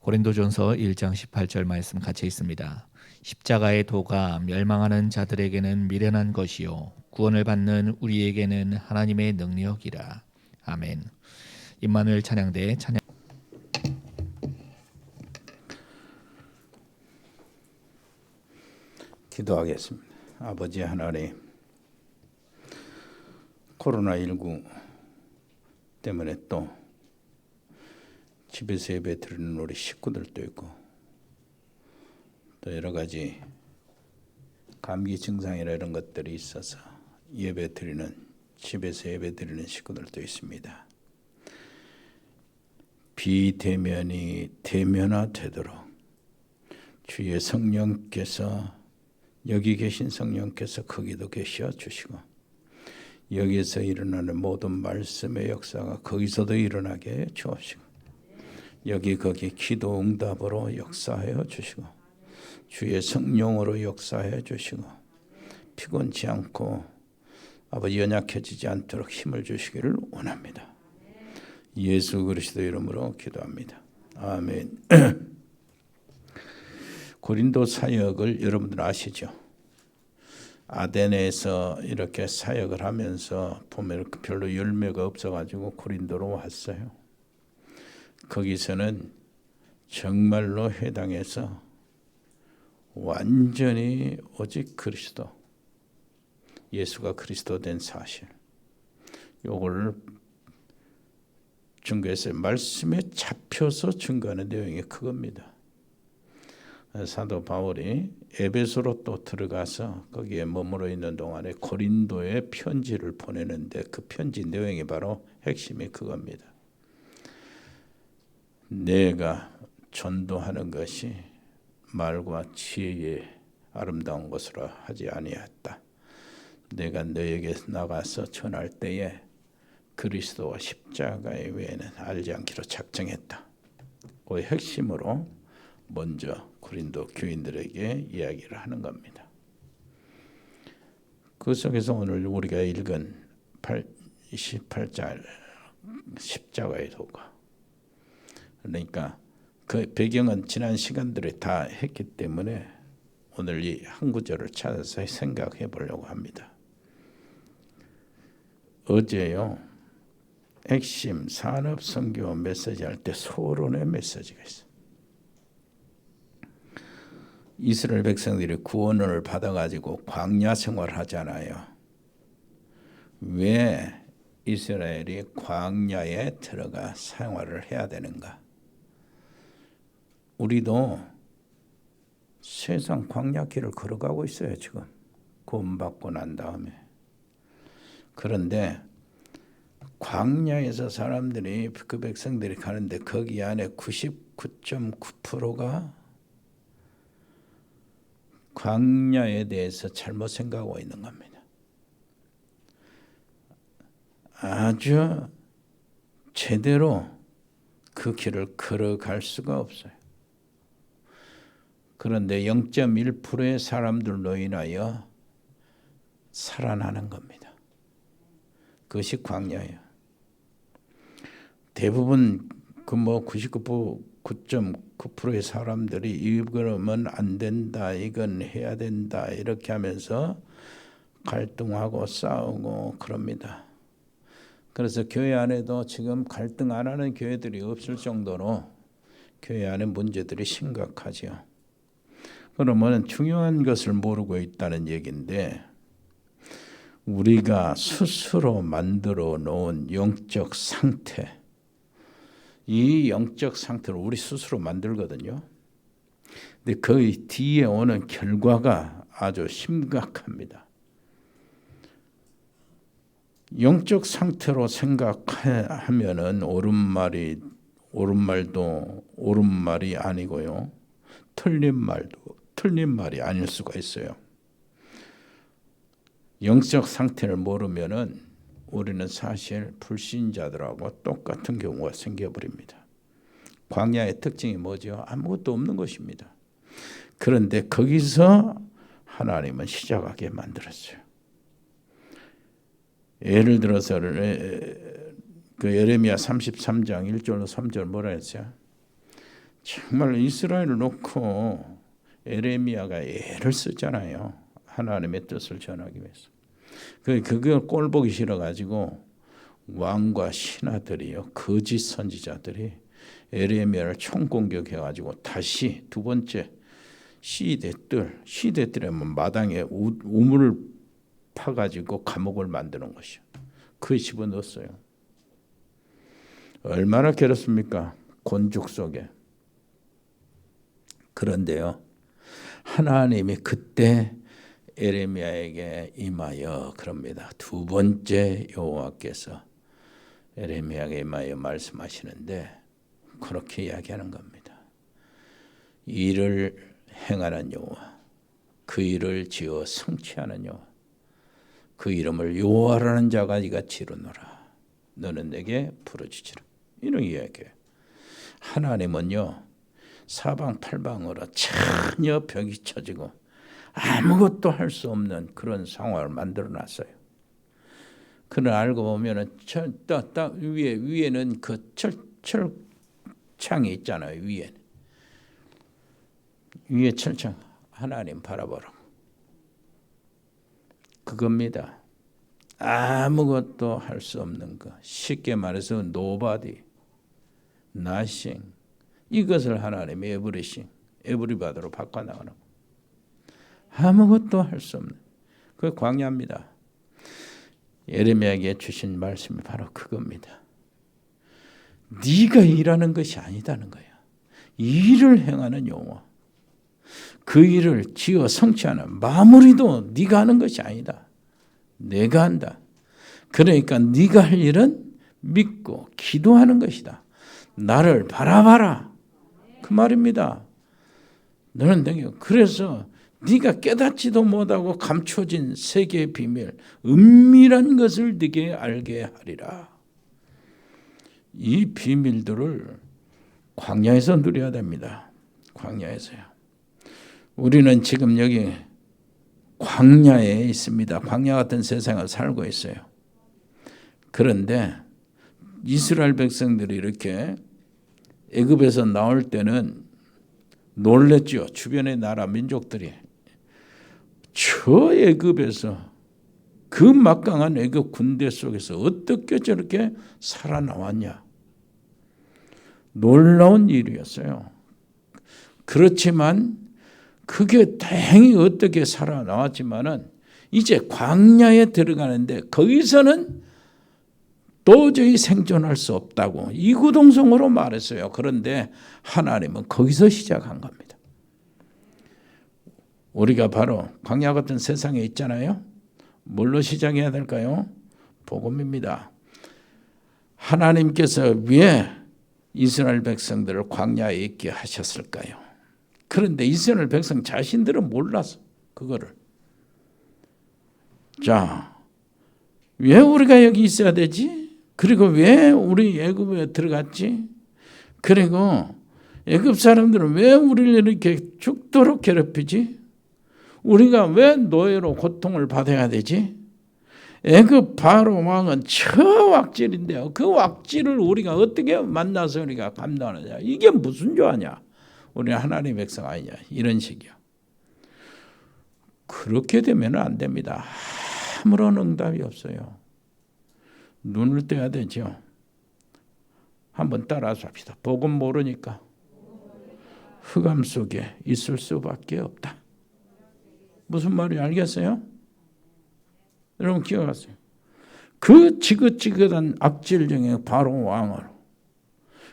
고린도전서 1장 18절 말씀 같이 있습니다. 십자가의 도가 멸망하는 자들에게는 미련한 것이요 구원을 받는 우리에게는 하나님의 능력이라. 아멘. 임마누엘 찬양대 찬양. 기도하겠습니다. 아버지 하나님, 코로나19 때문에 또 집에서 예배 드리는 우리 식구들도 있고 또 여러 가지 감기 증상이나 이런 것들이 있어서 집에서 예배 드리는 식구들도 있습니다. 비대면이 대면화되도록 주의 성령께서, 여기 계신 성령께서 거기도 계셔 주시고, 여기서 일어나는 모든 말씀의 역사가 거기서도 일어나게 해 주옵시고, 여기 거기 기도 응답으로 역사하여 주시고, 주의 성령으로 역사해 주시고, 피곤치 않고 아버지 연약해지지 않도록 힘을 주시기를 원합니다. 예수 그리스도 이름으로 기도합니다. 아멘. 고린도 사역을 여러분들 아시죠? 아데네에서 이렇게 사역을 하면서 보면 별로 열매가 없어가지고 고린도로 왔어요. 거기서는 정말로 해당해서 완전히 오직 그리스도, 예수가 그리스도 된 사실, 요걸 증거해서 말씀에 잡혀서 증거하는 내용이 그겁니다. 사도 바울이 에베소로 또 들어가서 거기에 머물러 있는 동안에 고린도에 편지를 보내는데 그 편지 내용이 바로 핵심이 그겁니다. 내가 전도하는 것이 말과 지혜의 아름다운 것으로 하지 아니하였다. 내가 너에게 나가서 전할 때에 그리스도와 십자가의 외에는 알지 않기로 작정했다. 그 핵심으로 먼저 고린도 교인들에게 이야기를 하는 겁니다. 그 속에서 오늘 우리가 읽은 28절 십자가의 도가, 그러니까 그 배경은 지난 시간들에 다 했기 때문에 오늘 이 한 구절을 찾아서 생각해 보려고 합니다. 어제요, 핵심 산업 선교 메시지 할 때 소론의 메시지가 있어요. 이스라엘 백성들이 구원을 받아가지고 광야 생활을 하잖아요. 왜 이스라엘이 광야에 들어가 생활을 해야 되는가? 우리도 세상 광야 길을 걸어가고 있어요. 지금 구원받고 난 다음에. 그런데 광야에서 사람들이, 그 백성들이 가는데 거기 안에 99.9%가 광야에 대해서 잘못 생각하고 있는 겁니다. 아주 제대로 그 길을 걸어갈 수가 없어요. 그런데 0.1%의 사람들로 인하여 살아나는 겁니다. 그것이 광야예요. 대부분 그 99.9%의 사람들이 이거면 안 된다, 이건 해야 된다 이렇게 하면서 갈등하고 싸우고 그럽니다. 그래서 교회 안에도 지금 갈등 안 하는 교회들이 없을 정도로 교회 안에 문제들이 심각하죠. 그러면 중요한 것을 모르고 있다는 얘기인데, 우리가 스스로 만들어 놓은 영적 상태, 이 영적 상태를 우리 스스로 만들거든요. 근데 그 뒤에 오는 결과가 아주 심각합니다. 영적 상태로 생각하면은 옳은 말도 옳은 말이 아니고요, 틀린 말도 틀린 말이 아닐 수가 있어요. 영적 상태를 모르면은 우리는 사실 불신자들하고 똑같은 경우가 생겨버립니다. 광야의 특징이 뭐죠? 아무것도 없는 것입니다. 그런데 거기서 하나님은 시작하게 만들었어요. 예를 들어서 그 예레미야 33장 1절로 3절 뭐라 했어요? 정말 이스라엘을 놓고 에레미야가 애를 쓰잖아요. 하나님의 뜻을 전하기 위해서. 그걸 꼴 보기 싫어가지고 왕과 신하들이요, 거짓 선지자들이 에레미야를 총공격해가지고 다시 두 번째 시대들이면 마당에 우물을 파가지고 감옥을 만드는 것이요. 그에 집어넣었어요. 얼마나 괴롭습니까? 곤죽 속에. 그런데요, 하나님이 그때 에레미야에게 임하여 그럽니다. 두 번째 여호와께서 에레미야에게 임하여 말씀하시는데 그렇게 이야기하는 겁니다. 일을 행하는 여호와, 그 일을 지어 성취하는 여호와, 그 이름을 여호와라는 자가 이같이 이루노라. 너는 내게 부르짖으라. 이런 이야기예요. 하나님은요, 사방팔방으로 전혀 벽이 쳐지고 아무것도 할 수 없는 그런 상황을 만들어놨어요. 그걸 알고 보면은 딱 위에는 그 철창이 있잖아요. 위에 철창, 하나님 바라보라고. 그겁니다. 아무것도 할 수 없는 것. 쉽게 말해서 nobody, nothing. 이것을 하나님이 에브리바디로 바꿔나가는 거. 아무것도 할 수 없는 그 광야입니다. 예레미야에게 주신 말씀이 바로 그겁니다. 네가 일하는 것이 아니다는 거야. 일을 행하는 여호와, 그 일을 지어 성취하는 마무리도 네가 하는 것이 아니다. 내가 한다. 그러니까 네가 할 일은 믿고 기도하는 것이다. 나를 바라봐라. 그 말입니다. 너는 내게 그래서 네가 깨닫지도 못하고 감춰진 세계의 비밀, 은밀한 것을 네게 알게 하리라. 이 비밀들을 광야에서 누려야 됩니다. 광야에서요. 우리는 지금 여기 광야에 있습니다. 광야 같은 세상을 살고 있어요. 그런데 이스라엘 백성들이 이렇게 애굽에서 나올 때는 놀랬죠. 주변의 나라 민족들이. 저 애굽에서 그 막강한 애굽 군대 속에서 어떻게 저렇게 살아나왔냐. 놀라운 일이었어요. 그렇지만 그게 다행히 어떻게 살아나왔지만은 이제 광야에 들어가는데 거기서는 도저히 생존할 수 없다고 이구동성으로 말했어요. 그런데 하나님은 거기서 시작한 겁니다. 우리가 바로 광야 같은 세상에 있잖아요. 뭘로 시작해야 될까요? 복음입니다. 하나님께서 왜 이스라엘 백성들을 광야에 있게 하셨을까요? 그런데 이스라엘 백성 자신들은 몰랐어. 그거를. 자, 왜 우리가 여기 있어야 되지? 그리고 왜 우리 애굽에 들어갔지? 그리고 애굽 사람들은 왜 우리를 이렇게 죽도록 괴롭히지? 우리가 왜 노예로 고통을 받아야 되지? 애굽 바로 왕은 저 왁질인데요. 그 왁질을 우리가 어떻게 만나서 우리가 감당하느냐? 이게 무슨 죄냐? 우리는 하나님의 백성 아니냐? 이런 식이야. 그렇게 되면 안 됩니다. 아무런 응답이 없어요. 눈을 떼야 되죠. 한번 따라서 합시다. 복음 모르니까 흑암 속에 있을 수밖에 없다. 무슨 말인지 알겠어요? 여러분 기억하세요. 그 지긋지긋한 악질정의 바로 왕으로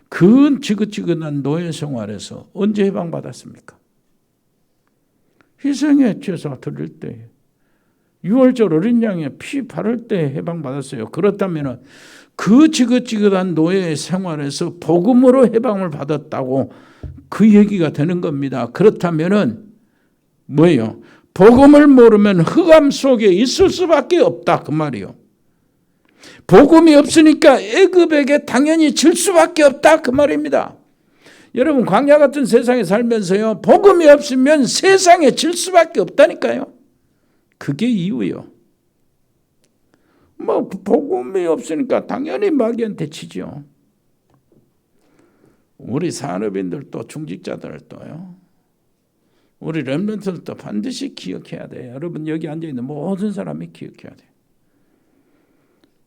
그 지긋지긋한 노예 생활에서 언제 해방받았습니까? 희생의 제사 드릴 때 6월절 어린 양의 피 바를 때 해방받았어요. 그렇다면 그 지긋지긋한 노예 생활에서 복음으로 해방을 받았다고 그 얘기가 되는 겁니다. 그렇다면 뭐예요? 복음을 모르면 흑암 속에 있을 수밖에 없다 그 말이요. 복음이 없으니까 애굽에게 당연히 질 수밖에 없다 그 말입니다. 여러분 광야 같은 세상에 살면서요, 복음이 없으면 세상에 질 수밖에 없다니까요. 그게 이유요. 복음이 없으니까 당연히 마귀한테 치죠. 우리 산업인들도 중직자들도요. 우리 렘넌트들도 반드시 기억해야 돼요. 여러분 여기 앉아있는 모든 사람이 기억해야 돼요.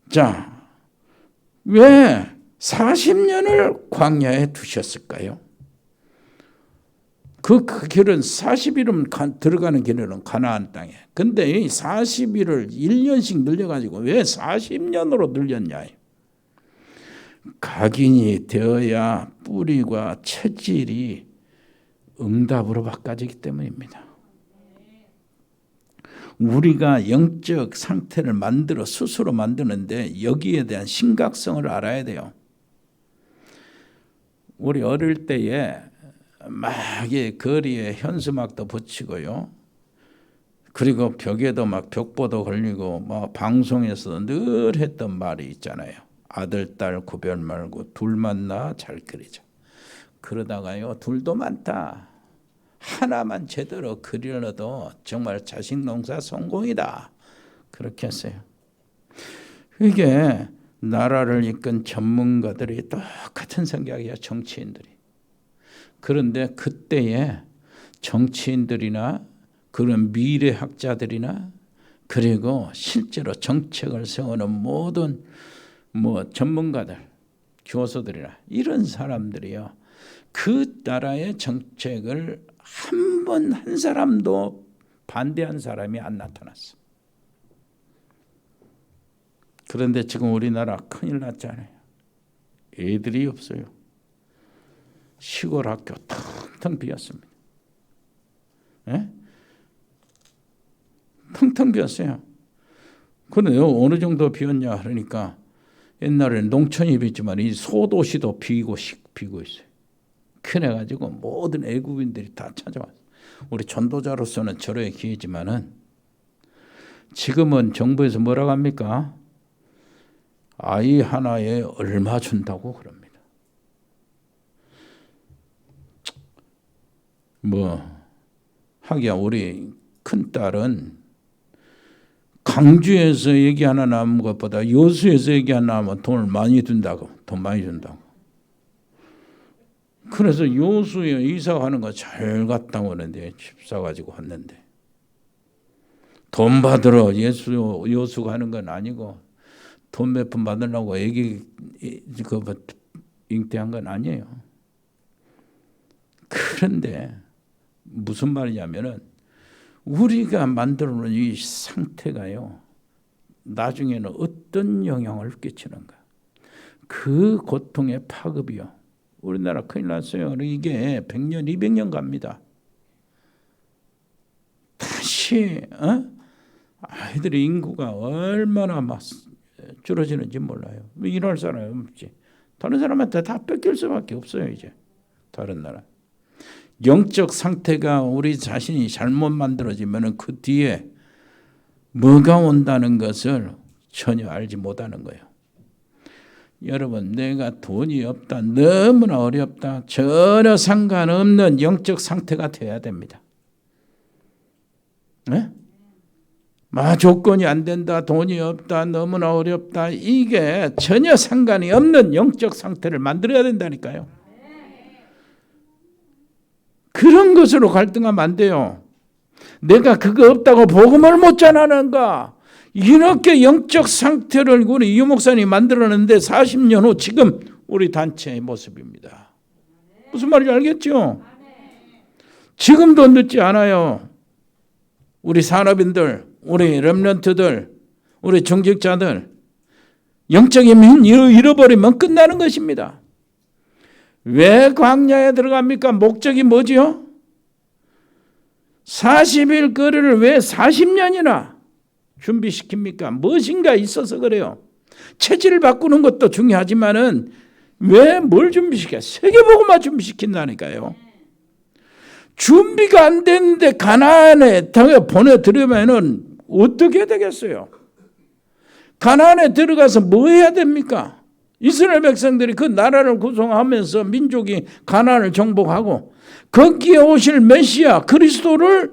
자, 왜 40년을 광야에 두셨을까요? 그 길은 40일은 들어가는 길은 가나안 땅에. 근데 이 40일을 1년씩 늘려가지고 왜 40년으로 늘렸냐? 각인이 되어야 뿌리와 체질이 응답으로 바꿔지기 때문입니다. 우리가 영적 상태를 만들어 스스로 만드는데 여기에 대한 심각성을 알아야 돼요. 우리 어릴 때에 막 거리에 현수막도 붙이고요. 그리고 벽에도 막 벽보도 걸리고 막 방송에서 늘 했던 말이 있잖아요. 아들, 딸 구별 말고 둘만 나 잘 그리자. 그러다가요, 둘도 많다. 하나만 제대로 그리려도 정말 자식 농사 성공이다. 그렇게 했어요. 이게 나라를 이끈 전문가들이 똑같은 생각이야, 정치인들이. 그런데 그때에 정치인들이나 그런 미래학자들이나 그리고 실제로 정책을 세우는 모든 전문가들, 교수들이나 이런 사람들이요. 그 나라의 정책을 한 사람도 반대한 사람이 안 나타났어. 그런데 지금 우리나라 큰일 났잖아요. 애들이 없어요. 시골 학교 텅텅 비었습니다. 예? 텅텅 비었어요. 그런데 어느 정도 비었냐 그러니까 옛날에는 농촌이 비었지만 이 소도시도 비고 있어요. 그래가지고 모든 애국인들이 다 찾아왔어요. 우리 전도자로서는 절호의 기회지만은 지금은 정부에서 뭐라고 합니까? 아이 하나에 얼마 준다고 그럽니다. 하기야 우리 큰딸은 강주에서 얘기 하나 나온 것보다 여수에서 얘기 하나 나오면 돈을 많이 준다고. 돈 많이 준다고. 그래서 여수에 이사 가는 거 잘 갔다 오는데 집 사가지고 왔는데 돈 받으러 여수 가는 건 아니고 돈 몇 푼 받으려고 애기 잉태한 건 아니에요. 그런데 무슨 말이냐면은 우리가 만들어놓은 이 상태가요. 나중에는 어떤 영향을 끼치는가. 그 고통의 파급이요. 우리나라 큰일 났어요. 이게 100년, 200년 갑니다. 다시 아이들의 인구가 얼마나 막 줄어지는지 몰라요. 일할 사람이 없지. 다른 사람한테 다 뺏길 수밖에 없어요. 이제 다른 나라. 영적 상태가 우리 자신이 잘못 만들어지면 그 뒤에 뭐가 온다는 것을 전혀 알지 못하는 거예요. 여러분, 내가 돈이 없다, 너무나 어렵다, 전혀 상관없는 영적 상태가 돼야 됩니다. 네? 조건이 안 된다, 돈이 없다, 너무나 어렵다, 이게 전혀 상관이 없는 영적 상태를 만들어야 된다니까요. 그런 것으로 갈등하면 안 돼요. 내가 그거 없다고 복음을 못 전하는가? 이렇게 영적 상태를 우리 유 목사님이 만들었는데 40년 후 지금 우리 단체의 모습입니다. 무슨 말인지 알겠죠? 지금도 늦지 않아요. 우리 산업인들, 우리 렘넌트들, 우리 중직자들 영적인 힘 잃어버리면 끝나는 것입니다. 왜 광야에 들어갑니까? 목적이 뭐지요? 40일 거리를 왜 40년이나 준비시킵니까? 무엇인가 있어서 그래요. 체질을 바꾸는 것도 중요하지만은 왜 뭘 준비시켜? 세계복음만 준비시킨다니까요. 준비가 안 되는데 가나안에 보내드리면은 어떻게 되겠어요? 가나안에 들어가서 뭐 해야 됩니까? 이스라엘 백성들이 그 나라를 구성하면서 민족이 가나안을 정복하고 거기에 오실 메시아 그리스도를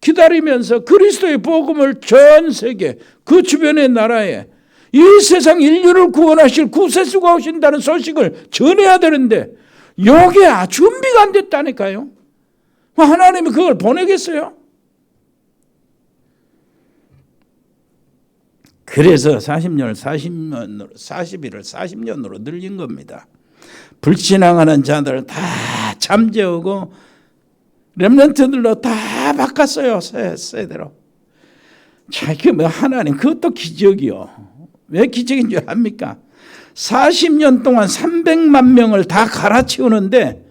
기다리면서 그리스도의 복음을 전 세계 그 주변의 나라에 이 세상 인류를 구원하실 구세주가 오신다는 소식을 전해야 되는데 요게 준비가 안 됐다니까요. 하나님이 그걸 보내겠어요? 그래서 40일을 40년으로 늘린 겁니다. 불신앙하는 자들 다 잠재우고 렘넌트들로 다 바꿨어요. 세대로. 자, 이게 뭐 하나님 그것도 기적이요. 왜 기적인 줄 압니까? 40년 동안 300만 명을 다 갈아치우는데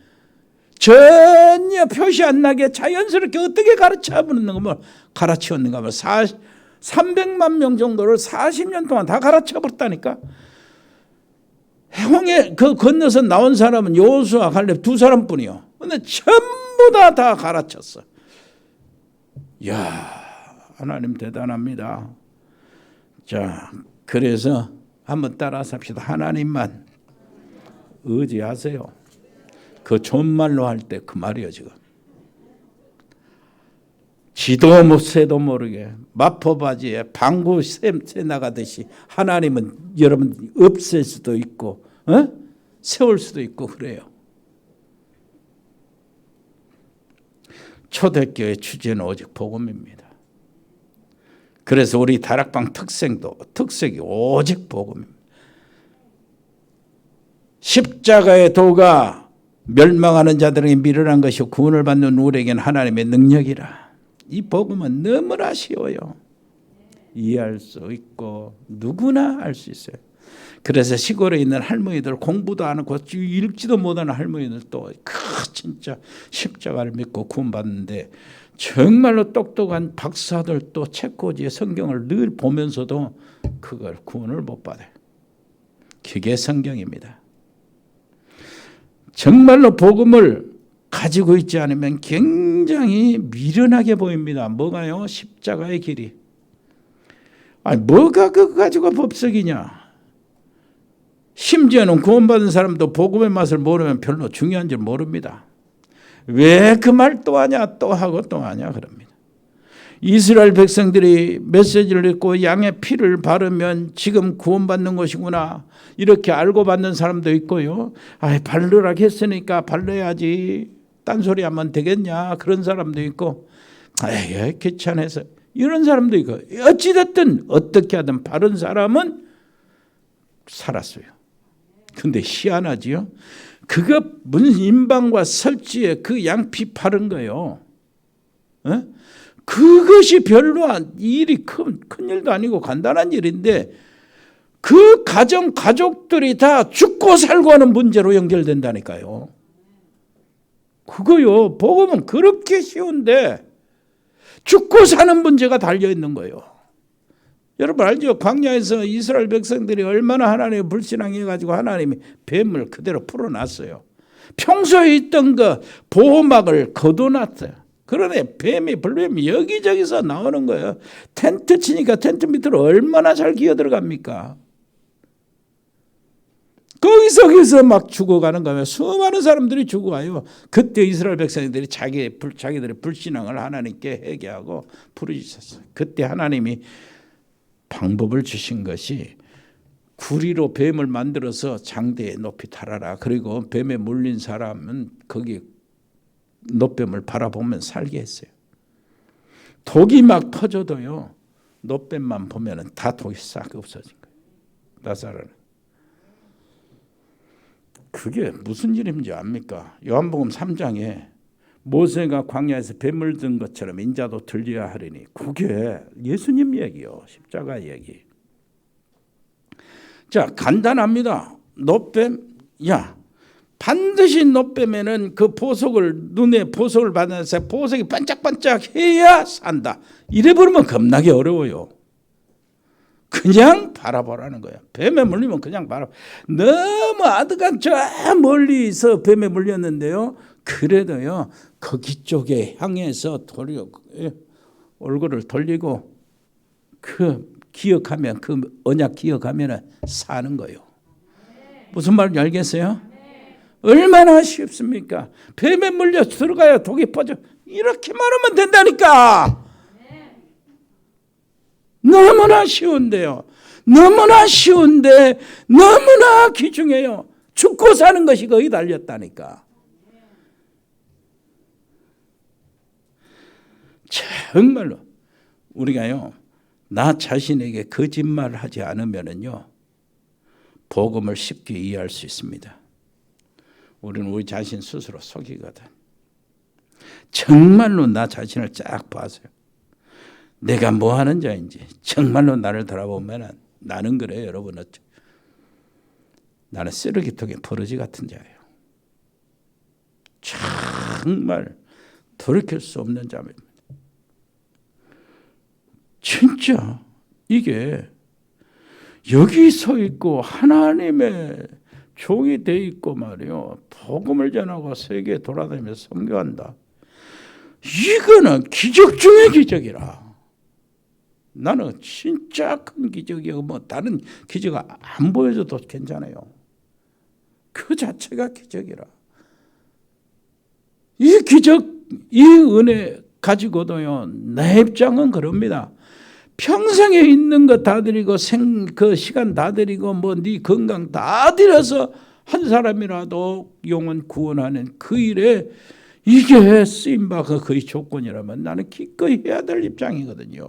전혀 표시 안 나게 자연스럽게 어떻게 갈아치웠는가 하면 300만 명 정도를 40년 동안 다 갈아치워버렸다니까. 홍해 그 건너서 나온 사람은 여호수아 갈렙 두 사람뿐이요. 근데 전부 다 갈아쳤어. 이야, 하나님 대단합니다. 자, 그래서 한번 따라서 합시다. 하나님만 의지하세요. 그 존말로 할 때 그 말이에요. 지금 지도 못새도 모르게 마포바지에 방구 새 나가듯이 하나님은 여러분 없앨 수도 있고 세울 수도 있고 그래요. 초대교회 주제는 오직 복음입니다. 그래서 우리 다락방 특색이 오직 복음입니다. 십자가의 도가 멸망하는 자들에게 미련한 것이 구원을 받는 우리에게는 하나님의 능력이라. 이 복음은 너무나 쉬워요. 이해할 수 있고 누구나 알 수 있어요. 그래서 시골에 있는 할머니들 공부도 안 하고 읽지도 못하는 할머니들도 진짜 십자가를 믿고 구원받는데 정말로 똑똑한 박사들도 책꽂이에 성경을 늘 보면서도 그걸 구원을 못 받아요. 그게 성경입니다. 정말로 복음을 가지고 있지 않으면 굉장히 미련하게 보입니다. 뭐가요? 십자가의 길이. 아니, 뭐가 그거 가지고 법석이냐? 심지어는 구원받은 사람도 복음의 맛을 모르면 별로 중요한 줄 모릅니다. 왜 그 말 또 하냐, 또 하고 또 하냐 그럽니다. 이스라엘 백성들이 메시지를 읽고 양의 피를 바르면 지금 구원받는 것이구나 이렇게 알고 받는 사람도 있고요. 바르라 했으니까 바르야지 딴소리 하면 되겠냐 그런 사람도 있고 귀찮아서 이런 사람도 있고 어찌됐든 어떻게 하든 바른 사람은 살았어요. 근데 희한하지요. 그거 무슨 인방과 설지에 그 양피 바른 거예요. 그것이 별로 일이 큰 일도 아니고 간단한 일인데 그 가족들이 다 죽고 살고 하는 문제로 연결된다니까요. 그거요. 복음은 그렇게 쉬운데 죽고 사는 문제가 달려있는 거예요. 여러분 알죠? 광야에서 이스라엘 백성들이 얼마나 하나님을 불신앙해가지고 하나님이 뱀을 그대로 풀어놨어요. 평소에 있던 그 보호막을 걷어놨어요. 그러네 불뱀이 여기저기서 나오는 거예요. 텐트 치니까 텐트 밑으로 얼마나 잘 기어 들어갑니까? 거기서 막 죽어가는 거예요. 수많은 사람들이 죽어가요. 그때 이스라엘 백성들이 자기들의 불신앙을 하나님께 회개하고 부르짖었어요. 그때 하나님이 방법을 주신 것이 구리로 뱀을 만들어서 장대에 높이 달아라. 그리고 뱀에 물린 사람은 거기 놋뱀을 바라보면 살게 했어요. 독이 막 퍼져도요. 놋뱀만 보면 다 독이 싹 없어진 거예요. 나사로는. 그게 무슨 일인지 압니까? 요한복음 3장에 모세가 광야에서 뱀을 든 것처럼 인자도 들려야 하리니 그게 예수님 얘기요. 십자가 얘기. 자, 간단합니다. 놋뱀, 반드시 놋뱀에는 그 눈에 보석을 받아서 보석이 반짝반짝 해야 산다. 이래 버리면 겁나게 어려워요. 그냥 바라보라는 거예요. 뱀에 물리면 그냥 바라봐. 너무 아득한 저 멀리서 뱀에 물렸는데요. 그래도요. 거기 쪽에 향해서 얼굴을 돌리고 기억하면 그 언약 기억하면 사는 거예요. 무슨 말인지 알겠어요? 얼마나 쉽습니까? 뱀에 물려 들어가야 독이 퍼져. 이렇게 말하면 된다니까. 너무나 쉬운데요. 너무나 쉬운데 너무나 귀중해요. 죽고 사는 것이 거기 달렸다니까. 정말로 우리가요, 나 자신에게 거짓말을 하지 않으면은요, 복음을 쉽게 이해할 수 있습니다. 우리는 우리 자신 스스로 속이거든. 정말로 나 자신을 쫙 봐서요, 내가 뭐 하는 자인지 정말로 나를 돌아보면 나는 그래요. 여러분, 나는 쓰레기통에 버러지 같은 자예요. 정말 돌이킬 수 없는 자입니다. 진짜 이게 여기 서 있고 하나님의 종이 돼 있고 말이요, 복음을 전하고 세계에 돌아다니면서 선교한다. 이거는 기적 중의 기적이라. 나는 진짜 큰 기적이고 뭐 다른 기적 안 보여줘도 괜찮아요. 그 자체가 기적이라. 이 기적, 이 은혜 가지고도요, 내 입장은 그럽니다. 평생에 있는 거 다 드리고 그 시간 다 드리고 뭐 네 건강 다 드려서 한 사람이라도 영혼 구원하는 그 일에 이게 쓰임바가 거의 조건이라면 나는 기꺼이 해야 될 입장이거든요.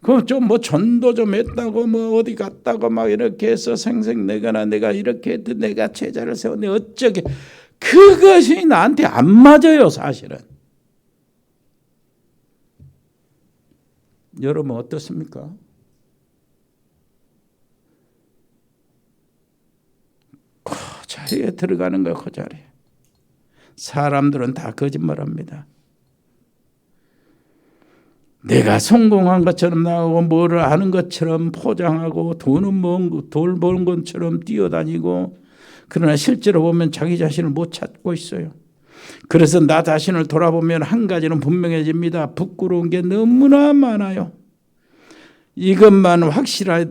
그 좀 뭐 전도 좀 했다고 뭐 어디 갔다고 막 이렇게 해서 생색내거나 내가 이렇게 해도 내가 제자를 세웠네 어쩌게, 그것이 나한테 안 맞아요. 사실은 여러분 어떻습니까? 그 자리에 들어가는 거예요. 그 자리에. 사람들은 다 거짓말합니다. 내가 성공한 것처럼 나오고 뭐를 아는 것처럼 포장하고 돈 버는 것처럼 뛰어다니고, 그러나 실제로 보면 자기 자신을 못 찾고 있어요. 그래서 나 자신을 돌아보면 한 가지는 분명해집니다. 부끄러운 게 너무나 많아요. 이것만 확실히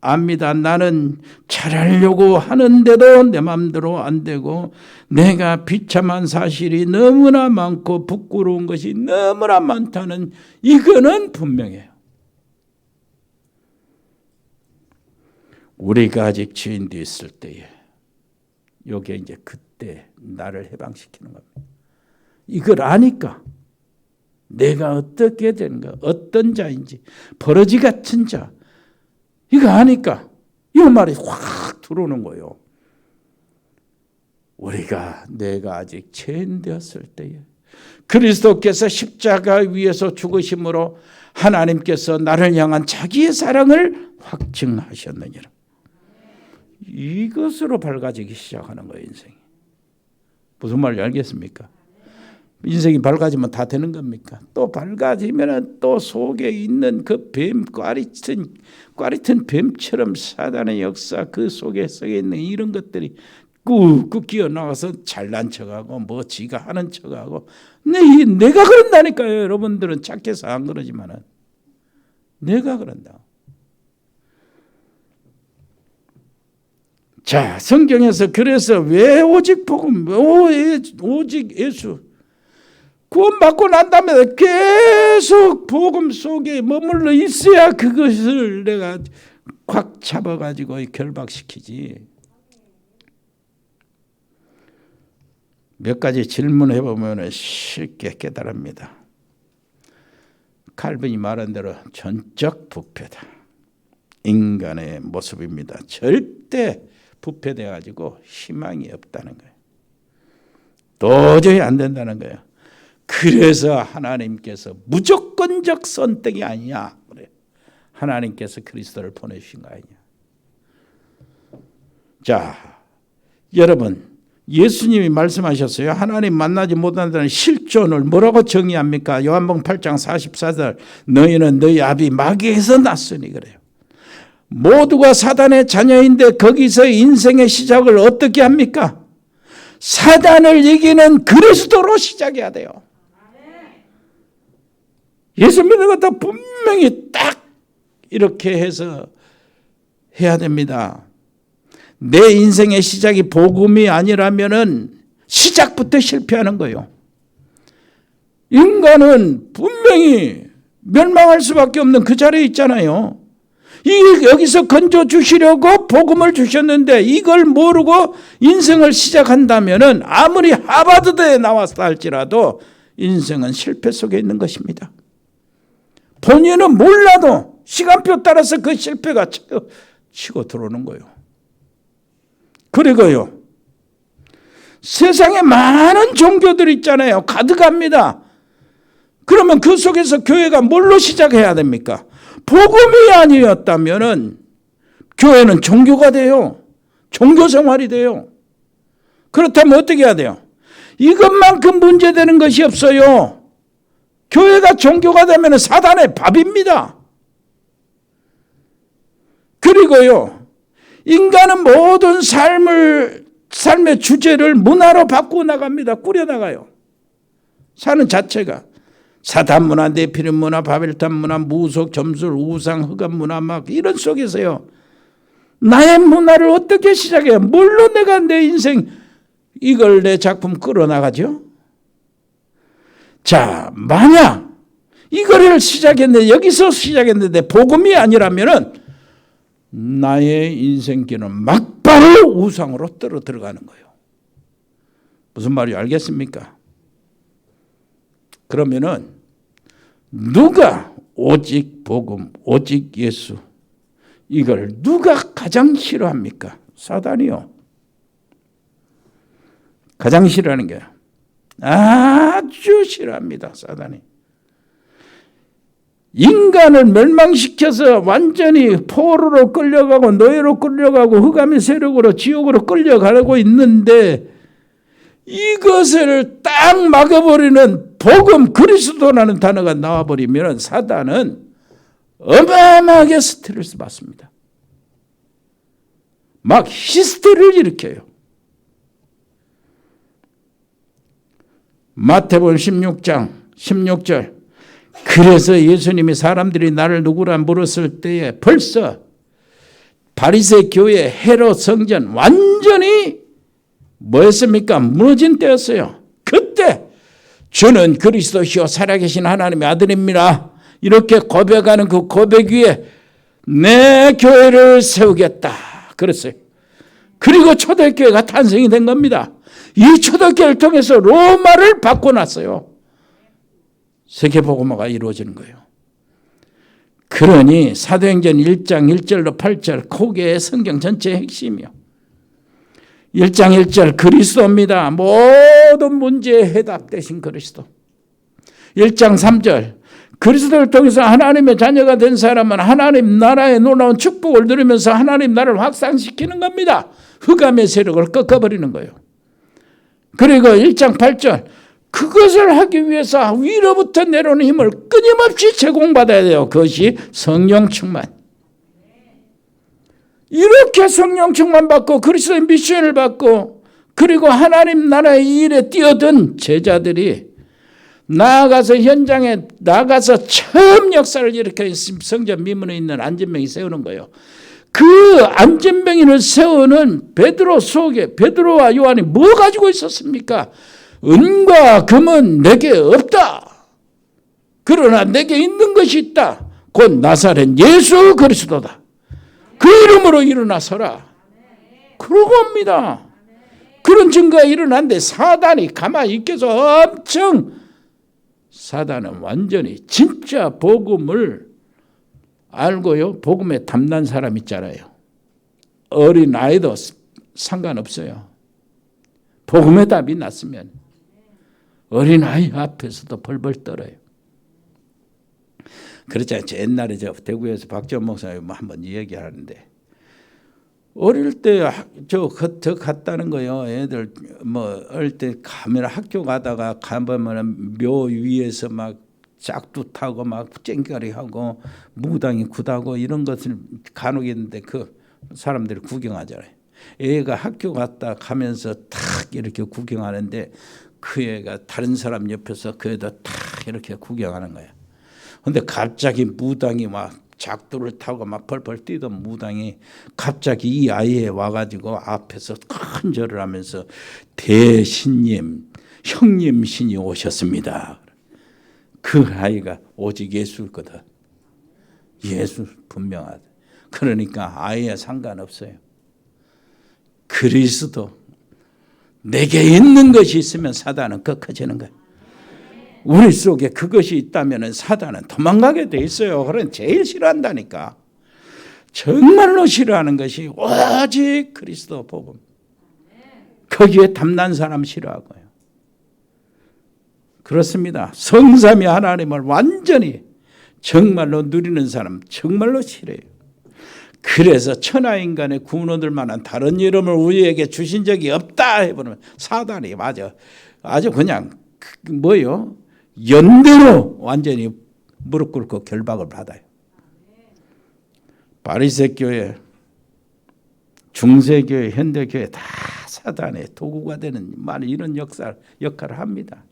압니다. 나는 잘하려고 하는데도 내 마음대로 안 되고, 내가 비참한 사실이 너무나 많고 부끄러운 것이 너무나 많다는 이거는 분명해요. 우리가 아직 죄인되어 있을 때에 이게 이제 그때 나를 해방시키는 겁니다. 이걸 아니까 내가 어떻게 되는가, 어떤 자인지, 버러지 같은 자, 이거 아니까 이 말이 확 들어오는 거예요. 내가 아직 죄인 되었을 때에 그리스도께서 십자가 위에서 죽으심으로 하나님께서 나를 향한 자기의 사랑을 확증하셨느니라. 이것으로 밝아지기 시작하는 거예요. 인생이. 무슨 말인지 알겠습니까? 인생이 밝아지면 다 되는 겁니까? 또 밝아지면 또 속에 있는 그 꽈리튼 뱀처럼 사단의 역사, 그 속에 썩어 있는 이런 것들이 꾹꾹 끼어 나와서 잘난 척하고 뭐 지가 하는 척하고, 내가 그런다니까요. 여러분들은 착해서 안 그러지만은 내가 그런다. 자, 성경에서 그래서 왜 오직 복음, 오직 예수 구원받고 난 다음에 계속 복음 속에 머물러 있어야 그것을 내가 꽉 잡아가지고 결박시키지. 몇 가지 질문해 보면 쉽게 깨달습니다. 칼빈이 말한 대로 전적 부패다. 인간의 모습입니다. 절대 부패돼 가지고 희망이 없다는 거예요. 도저히 안 된다는 거예요. 그래서 하나님께서 무조건적 선택이 아니냐 그래요. 하나님께서 그리스도를 보내주신 거 아니냐. 자, 여러분, 예수님이 말씀하셨어요. 하나님 만나지 못한다는 실존을 뭐라고 정의합니까? 요한복음 8장 44절, 너희는 너희 아비 마귀에서 났으니 그래요. 모두가 사단의 자녀인데 거기서 인생의 시작을 어떻게 합니까? 사단을 이기는 그리스도로 시작해야 돼요. 예수 믿는 것도 분명히 딱 이렇게 해서 해야 됩니다. 내 인생의 시작이 복음이 아니라면은 시작부터 실패하는 거예요. 인간은 분명히 멸망할 수밖에 없는 그 자리에 있잖아요. 여기서 건져 주시려고 복음을 주셨는데 이걸 모르고 인생을 시작한다면은 아무리 하버드대에 나왔다 할지라도 인생은 실패 속에 있는 것입니다. 본인은 몰라도 시간표 따라서 그 실패가 치고 들어오는 거예요. 그리고요, 세상에 많은 종교들 있잖아요. 가득합니다. 그러면 그 속에서 교회가 뭘로 시작해야 됩니까? 복음이 아니었다면은 교회는 종교가 돼요. 종교 생활이 돼요. 그렇다면 어떻게 해야 돼요? 이것만큼 문제되는 것이 없어요. 교회가 종교가 되면 사단의 밥입니다. 그리고요, 인간은 모든 삶의 주제를 문화로 바꾸어 나갑니다. 꾸려나가요. 사는 자체가. 사단 문화, 네피림 문화, 바벨탑 문화, 무속, 점술, 우상, 흑암 문화 막 이런 속에서요, 나의 문화를 어떻게 시작해요? 뭘로 내가 내 인생 이걸 내 작품 끌어나가죠? 자, 만약 이거를 시작했는데 여기서 시작했는데 복음이 아니라면은 나의 인생길은 막바로 우상으로 떨어들어가는 거예요. 무슨 말인지 알겠습니까? 그러면은 누가 오직 복음, 오직 예수, 이걸 누가 가장 싫어합니까? 사단이요. 가장 싫어하는 게 아주 싫어합니다. 사단이. 인간을 멸망시켜서 완전히 포로로 끌려가고 노예로 끌려가고 흑암의 세력으로 지옥으로 끌려가고 있는데 이것을 딱 막아버리는 복음, 그리스도라는 단어가 나와버리면 사단은 어마어마하게 스트레스 받습니다. 막 히스테리를 일으켜요. 마태복음 16장 16절. 그래서 예수님이 사람들이 나를 누구라 물었을 때에 벌써 바리새 교회 헤롯 성전 완전히 뭐였습니까? 무너진 때였어요. 그때 주는 그리스도시요 살아계신 하나님의 아들입니다. 이렇게 고백하는 그 고백 위에 내 교회를 세우겠다 그랬어요. 그리고 초대교회가 탄생이 된 겁니다. 이 초대교회를 통해서 로마를 바꿔놨어요. 세계복음화가 이루어지는 거예요. 그러니 사도행전 1장 1절로 8절 그게 성경 전체의 핵심이요. 1장 1절 그리스도입니다. 모든 문제의 해답 되신 그리스도. 1장 3절 그리스도를 통해서 하나님의 자녀가 된 사람은 하나님 나라의 놀라운 축복을 누리면서 하나님 나라를 확산시키는 겁니다. 흑암의 세력을 꺾어버리는 거예요. 그리고 1장 8절 그것을 하기 위해서 위로부터 내려오는 힘을 끊임없이 제공받아야 돼요. 그것이 성령 충만. 이렇게 성령 충만 받고 그리스도의 미션을 받고 그리고 하나님 나라의 일에 뛰어든 제자들이 나아가서 현장에 나가서 처음 역사를 일으켜 성전 미문에 있는 안전병이 세우는 거예요. 그 안전병인을 세우는 베드로 속에 베드로와 요한이 뭐 가지고 있었습니까? 은과 금은 내게 없다. 그러나 내게 있는 것이 있다. 곧 나사렛 예수 그리스도다. 그 이름으로 일어나 서라. 그러고 옵니다. 그런 증거가 일어났는데 사단이 가만히 있겠어. 엄청 사단은 완전히 진짜 복음을 알고요. 복음에 담난 사람 있잖아요. 어린 아이도 상관없어요. 복음의 답이 났으면 어린 아이 앞에서도 벌벌 떨어요. 그렇지 않죠. 옛날에 저 대구에서 박지원 목사님 한번 얘기하는데 어릴 때 저 갔다는 거요. 애들 뭐 어릴 때 가면 학교 가다가 가보면 묘 위에서 막 짝두 타고 막 쨍가리 하고 무당이 굿하고 이런 것을 간혹 있는데 그 사람들이 구경하잖아요. 애가 학교 갔다 가면서 탁 이렇게 구경하는데 그 애가 다른 사람 옆에서 그 애도 탁 이렇게 구경하는 거야. 근데 갑자기 무당이 막 작두를 타고 막 펄펄 뛰던 무당이 갑자기 이 아이에 와가지고 앞에서 큰 절을 하면서 대신님, 형님 신이 오셨습니다. 그 아이가 오직 예수일 거다. 예수 분명하다. 그러니까 아예 상관없어요. 그리스도 내게 있는 것이 있으면 사단은 꺾어지는 거예요. 우리 속에 그것이 있다면 사단은 도망가게 돼 있어요. 그런 제일 싫어한다니까. 정말로 싫어하는 것이 오직 그리스도 복음. 거기에 탐난 사람 싫어하고요. 그렇습니다. 성삼위 하나님을 완전히 정말로 누리는 사람 정말로 싫어요. 그래서 천하인간의 구원 얻을 만한 다른 이름을 우리에게 주신 적이 없다 해보면 사단이 맞아. 아주 그냥 뭐요? 연대로 완전히 무릎 꿇고 결박을 받아요. 바리새 교회, 중세교회, 현대교회 다 사단의 도구가 되는 이런 역할을 합니다.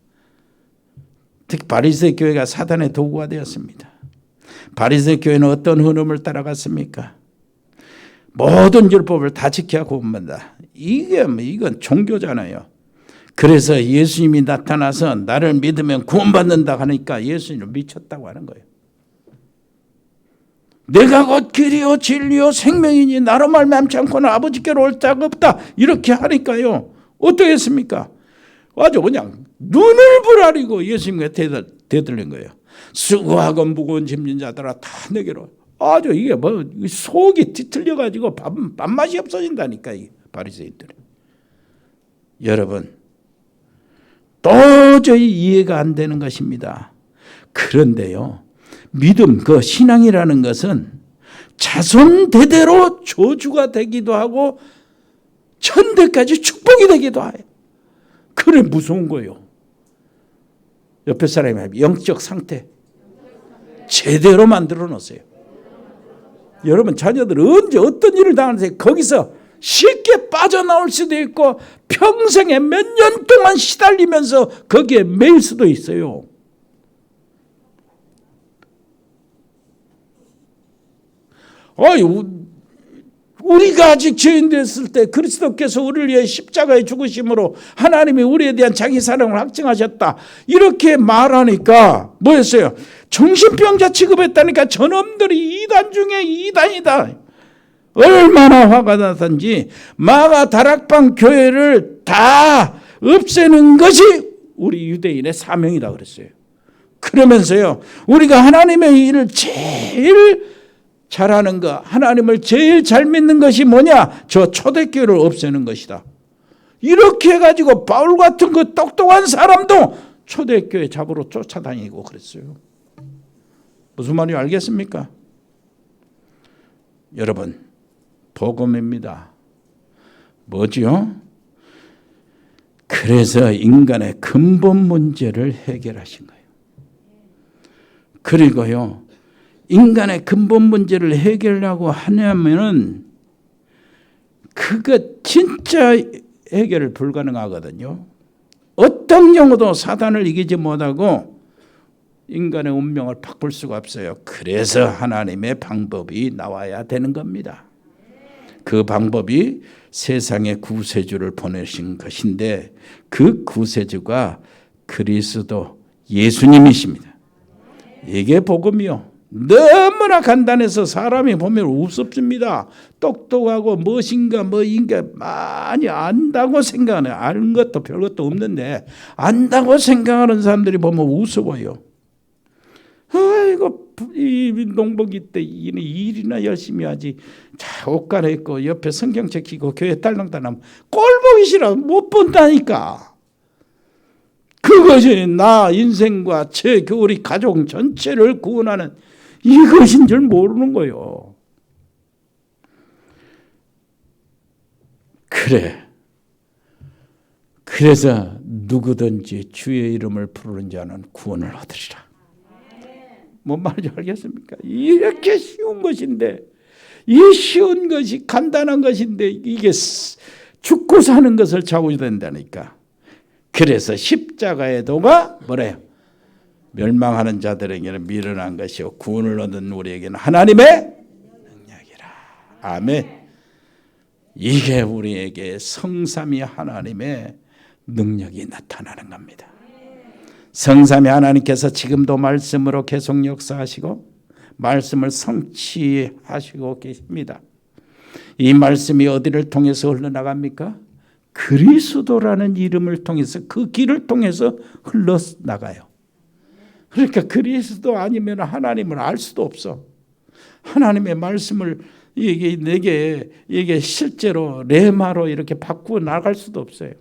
특히 바리새 교회가 사단의 도구가 되었습니다. 바리새 교회는 어떤 흐름을 따라갔습니까? 모든 율법을 다 지켜야 구원받는다. 이건 종교잖아요. 그래서 예수님이 나타나서 나를 믿으면 구원받는다 하니까 예수님을 미쳤다고 하는 거예요. 내가 곧 길이요 진리요 생명이니 나로 말미암지 않고는 아버지께로 올 자가 없다. 이렇게 하니까요. 어떻게 했습니까? 아주 그냥 눈을 부라리고 예수님께 대들린 거예요. 수고하고 무거운 짐진 자들아 다 내게로. 아주 이게 뭐 속이 뒤틀려가지고 밥맛이 없어진다니까 이 바리새인들이. 여러분 도저히 이해가 안 되는 것입니다. 그런데요. 믿음, 그 신앙이라는 것은 자손 대대로 저주가 되기도 하고 천대까지 축복이 되기도 해요. 그래 무서운 거예요. 옆에 사람이 영적 상태 제대로 만들어 놓으세요. 여러분 자녀들 언제 어떤 일을 당하는지 거기서 쉽게 빠져나올 수도 있고 평생에 몇 년 동안 시달리면서 거기에 매일 수도 있어요. 우리가 아직 죄인 됐을 때 그리스도께서 우리를 위해 십자가에 죽으심으로 하나님이 우리에 대한 자기 사랑을 확증하셨다. 이렇게 말하니까 뭐였어요? 정신병자 취급했다니까 저놈들이 이단 중에 이단이다. 얼마나 화가 났던지 마가 다락방 교회를 다 없애는 것이 우리 유대인의 사명이다 그랬어요. 그러면서요. 우리가 하나님의 일을 제일 잘하는 거, 하나님을 제일 잘 믿는 것이 뭐냐? 저 초대교회를 없애는 것이다. 이렇게 해가지고 바울 같은 그 똑똑한 사람도 초대교회 잡으러 쫓아다니고 그랬어요. 무슨 말인지 알겠습니까? 여러분, 복음입니다. 뭐지요? 그래서 인간의 근본 문제를 해결하신 거예요. 그리고요. 인간의 근본 문제를 해결하고 하냐면은 그거 진짜 해결을 불가능하거든요. 어떤 경우도 사단을 이기지 못하고 인간의 운명을 바꿀 수가 없어요. 그래서 하나님의 방법이 나와야 되는 겁니다. 그 방법이 세상에 구세주를 보내신 것인데 그 구세주가 그리스도 예수님이십니다. 이게 복음이요. 너무나 간단해서 사람이 보면 우습습니다. 똑똑하고 무엇인가 많이 안다고 생각하는, 아는 것도 별것도 없는데 안다고 생각하는 사람들이 보면 우스워요. 아이고 이 농복이 때 일이나 열심히 하지. 자, 옷 갈아입고 옆에 성경책 켜고 교회 딸랑딸랑 꼴 보기 싫어. 못 본다니까. 그것이 나 인생과 우리 가족 전체를 구원하는 이것인 줄 모르는 거예요. 그래서 누구든지 주의 이름을 부르는 자는 구원을 얻으리라. 뭔 말인지 알겠습니까? 이렇게 쉬운 것인데, 이 쉬운 것이 간단한 것인데 이게 죽고 사는 것을 자고야 된다니까. 그래서 십자가의 도가 뭐래요? 멸망하는 자들에게는 미련한 것이요 구원을 얻은 우리에게는 하나님의 능력이라. 아멘. 이게 우리에게 성삼위 하나님의 능력이 나타나는 겁니다. 성삼위 하나님께서 지금도 말씀으로 계속 역사하시고 말씀을 성취하시고 계십니다. 이 말씀이 어디를 통해서 흘러나갑니까? 그리스도라는 이름을 통해서, 그 길을 통해서 흘러나가요. 그러니까 그리스도 아니면 하나님을 알 수도 없어. 하나님의 말씀을 내게 실제로 레마로 이렇게 바꾸어 나갈 수도 없어요.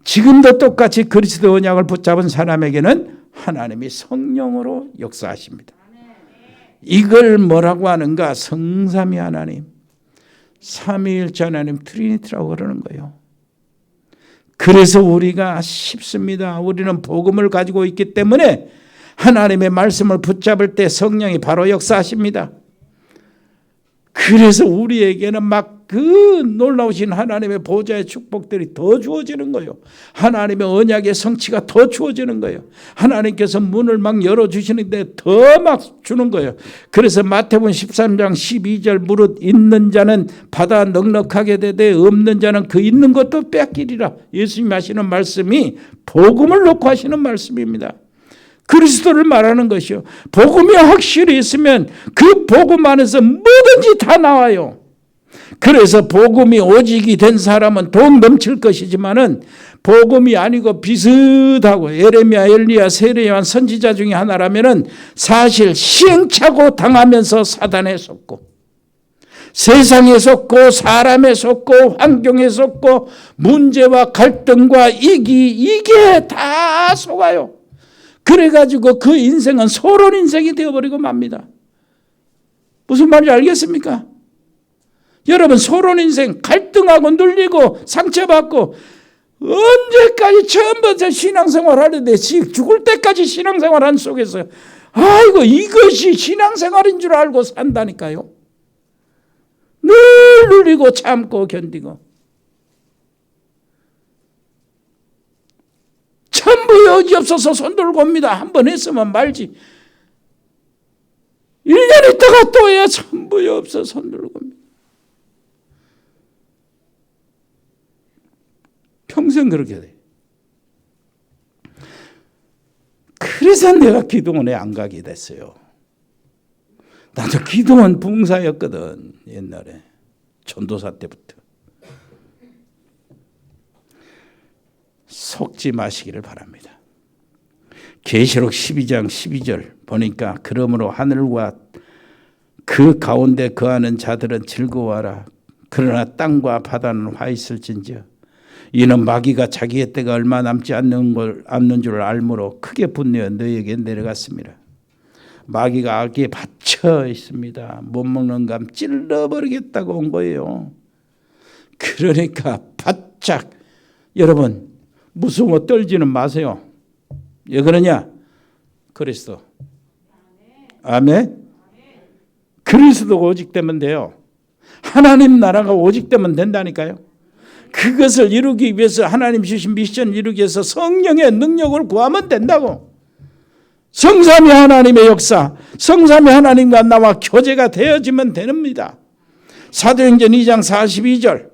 지금도 똑같이 그리스도 언약을 붙잡은 사람에게는 하나님이 성령으로 역사하십니다. 이걸 뭐라고 하는가? 성삼위 하나님, 삼위일체 하나님, 트리니티라고 그러는 거예요. 그래서 우리가 쉽습니다. 우리는 복음을 가지고 있기 때문에 하나님의 말씀을 붙잡을 때 성령이 바로 역사하십니다. 그래서 우리에게는 막 그 놀라우신 하나님의 보좌의 축복들이 더 주어지는 거예요. 하나님의 언약의 성취가 더 주어지는 거예요. 하나님께서 문을 막 열어주시는데 더 막 주는 거예요. 그래서 마태복음 13장 12절 무릇 있는 자는 받아 넉넉하게 되되 없는 자는 그 있는 것도 뺏기리라. 예수님 하시는 말씀이 복음을 놓고 하시는 말씀입니다. 그리스도를 말하는 것이요. 복음이 확실히 있으면 그 복음 안에서 뭐든지 다 나와요. 그래서 복음이 오직이 된 사람은 돈 넘칠 것이지만은 복음이 아니고 비슷하고 예레미야, 엘리야, 세례요한 선지자 중에 하나라면은 사실 시행착오 당하면서 사단에 속고 세상에 속고 사람에 속고 환경에 속고 문제와 갈등과 이게 다 속아요. 그래가지고 그 인생은 소론 인생이 되어버리고 맙니다. 무슨 말인지 알겠습니까? 여러분, 소론 인생, 갈등하고 눌리고 상처받고 언제까지 처음부터 신앙생활 하는데 죽을 때까지 신앙생활 한 속에서 아이고 이것이 신앙생활인 줄 알고 산다니까요. 늘 눌리고 참고 견디고 전부 여지없어서 손 들고 옵니다. 한 번 했으면 말지 1년 있다가 또 해야 전부 없어서 손 들고 옵니다. 평생 그렇게 돼. 그래서 내가 기도원에 안 가게 됐어요. 나도 기도원 봉사였거든. 옛날에 전도사 때부터. 속지 마시기를 바랍니다. 계시록 12장 12절 보니까 그러므로 하늘과 그 가운데 거하는 자들은 즐거워하라. 그러나 땅과 바다는 화 있을진저 이는 마귀가 자기의 때가 얼마 남지 않는 줄 알므로 크게 분노하여 너희에게 내려갔습니다. 마귀가 악에 받쳐 있습니다. 못 먹는 감 찔러버리겠다고 온 거예요. 그러니까 바짝 여러분 무서워 떨지는 마세요. 왜 그러냐? 그리스도. 아멘. 그리스도가 오직 되면 돼요. 하나님 나라가 오직 되면 된다니까요. 그것을 이루기 위해서 하나님 주신 미션을 이루기 위해서 성령의 능력을 구하면 된다고. 성삼위 하나님의 역사, 성삼위 하나님과 나와 교제가 되어지면 됩니다. 사도행전 2장 42절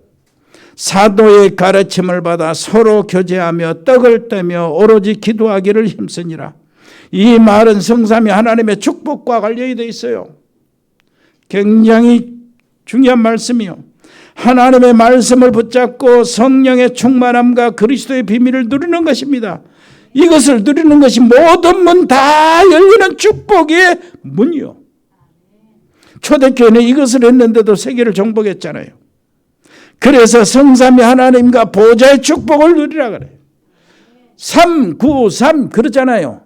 사도의 가르침을 받아 서로 교제하며 떡을 떼며 오로지 기도하기를 힘쓰니라. 이 말은 성삼위 하나님의 축복과 관련이 되어 있어요. 굉장히 중요한 말씀이요. 하나님의 말씀을 붙잡고 성령의 충만함과 그리스도의 비밀을 누리는 것입니다. 이것을 누리는 것이 모든 문 다 열리는 축복의 문이요. 초대교회는 이것을 했는데도 세계를 정복했잖아요. 그래서 성삼위 하나님과 보좌의 축복을 누리라 그래요. 393 그러잖아요.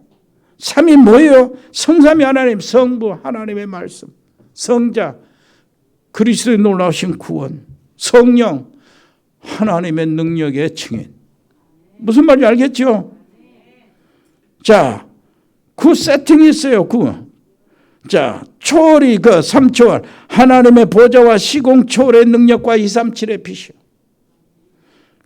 3이 뭐예요? 성삼위 하나님, 성부, 하나님의 말씀, 성자, 그리스도의 놀라우신 구원, 성령, 하나님의 능력의 증인. 무슨 말인지 알겠죠? 자, 그 세팅이 있어요. 자, 초월이 그 3초월 하나님의 보좌와 시공 초월의 능력과 237의 빛이요.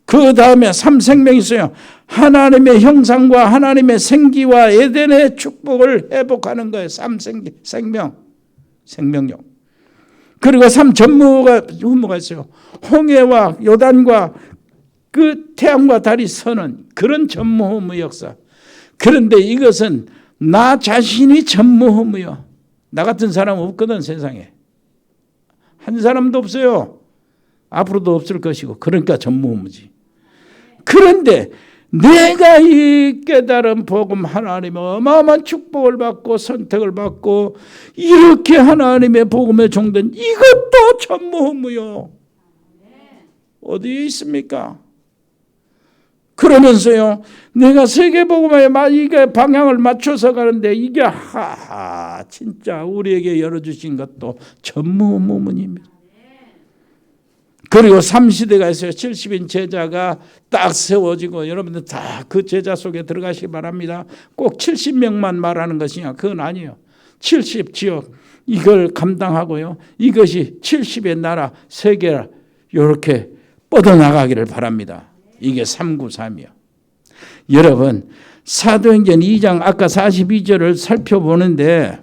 그 다음에 3생명이 있어요. 하나님의 형상과 하나님의 생기와 에덴의 축복을 회복하는 거예요. 3생명, 생명력. 그리고 3전무가 있어요. 홍해와 요단과 그 태양과 달이 서는 그런 전무의 역사. 그런데 이것은 나 자신이 전무후무요. 나 같은 사람 없거든, 세상에. 한 사람도 없어요. 앞으로도 없을 것이고. 그러니까 전무후무지. 그런데 내가 이 깨달은 복음 하나님의 어마어마한 축복을 받고 선택을 받고 이렇게 하나님의 복음에 종된 이것도 전무후무요. 어디에 있습니까? 그러면서요, 내가 세계복음에 이게 방향을 맞춰서 가는데 이게 진짜 우리에게 열어주신 것도 전무후무입니다. 그리고 3시대가 있어요. 70인 제자가 딱 세워지고 여러분들 다 그 제자 속에 들어가시기 바랍니다. 꼭 70명만 말하는 것이냐? 그건 아니에요. 70지역 이걸 감당하고요. 이것이 70의 나라 세계라 이렇게 뻗어나가기를 바랍니다. 이게 393이요. 여러분 사도행전 2장 아까 42절을 살펴보는데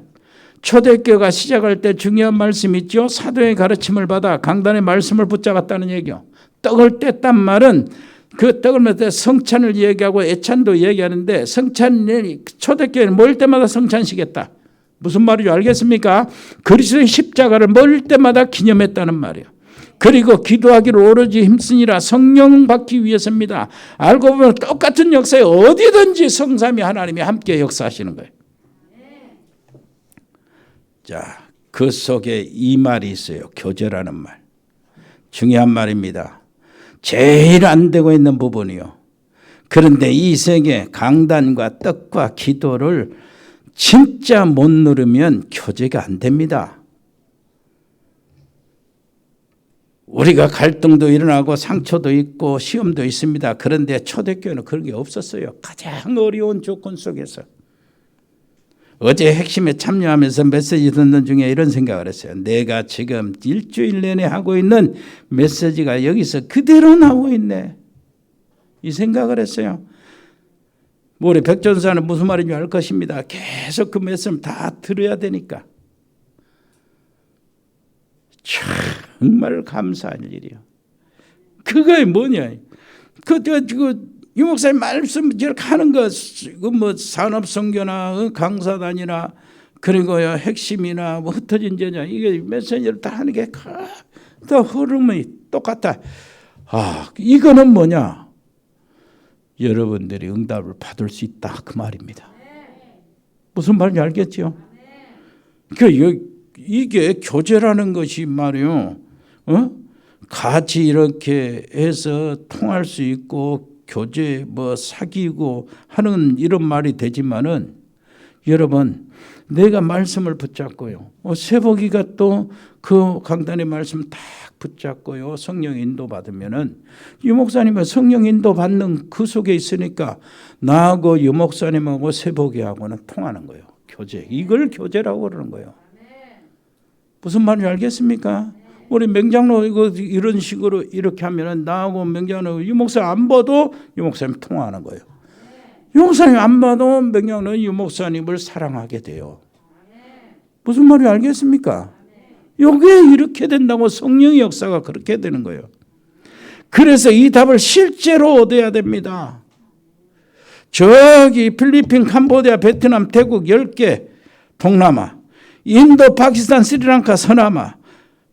초대교회가 시작할 때 중요한 말씀 있죠. 사도의 가르침을 받아 강단의 말씀을 붙잡았다는 얘기요. 떡을 뗐단 말은 그 떡을 뗄 때 성찬을 얘기하고 애찬도 얘기하는데 성찬이 초대교회는 모일 때마다 성찬시겠다. 무슨 말인지 알겠습니까? 그리스도의 십자가를 모일 때마다 기념했다는 말이에요. 그리고 기도하기를 오로지 힘쓰니라 성령 받기 위해서입니다. 알고 보면 똑같은 역사에 어디든지 성삼위 하나님이 함께 역사하시는 거예요. 자, 그 속에 이 말이 있어요. 교제라는 말. 중요한 말입니다. 제일 안 되고 있는 부분이요. 그런데 이 세계 강단과 떡과 기도를 진짜 못 누르면 교제가 안 됩니다. 우리가 갈등도 일어나고 상처도 있고 시험도 있습니다. 그런데 초대교회는 그런 게 없었어요. 가장 어려운 조건 속에서. 어제 핵심에 참여하면서 메시지 듣는 중에 이런 생각을 했어요. 내가 지금 일주일 내내 하고 있는 메시지가 여기서 그대로 나오고 있네. 이 생각을 했어요. 우리 백전사는 무슨 말인지 알 것입니다. 계속 그 말씀 다 들어야 되니까. 정말 감사한 일이요. 그게 뭐냐? 이 목사님 말씀 저렇게 하는 거, 뭐 산업선교나 강사단이나 그리고 핵심이나 뭐 흩어진 제자 이게 메시지를 다 하는 게 다 흐름이 똑같아. 이거는 뭐냐? 여러분들이 응답을 받을 수 있다 그 말입니다. 무슨 말인지 알겠죠? 이게 교제라는 것이 말이요. 같이 이렇게 해서 통할 수 있고 교제 뭐 사귀고 하는 이런 말이 되지만은 여러분 내가 말씀을 붙잡고요. 세복이가 또 그 강단의 말씀 딱 붙잡고요. 성령 인도 받으면은 유 목사님은 성령 인도 받는 그 속에 있으니까 나하고 유 목사님하고 세복이하고는 통하는 거예요. 교제. 이걸 교제라고 그러는 거예요. 무슨 말인지 알겠습니까? 우리 맹장로 이런 식으로 이렇게 하면은 나하고 맹장로 유 목사 안 봐도 유 목사님 통하는 거예요. 유 목사님 안 봐도 맹장로 유 목사님을 사랑하게 돼요. 무슨 말인지 알겠습니까? 이게 이렇게 된다고 성령의 역사가 그렇게 되는 거예요. 그래서 이 답을 실제로 얻어야 됩니다. 저기 필리핀, 캄보디아, 베트남, 태국 10개, 동남아, 인도, 파키스탄, 스리랑카, 서남아,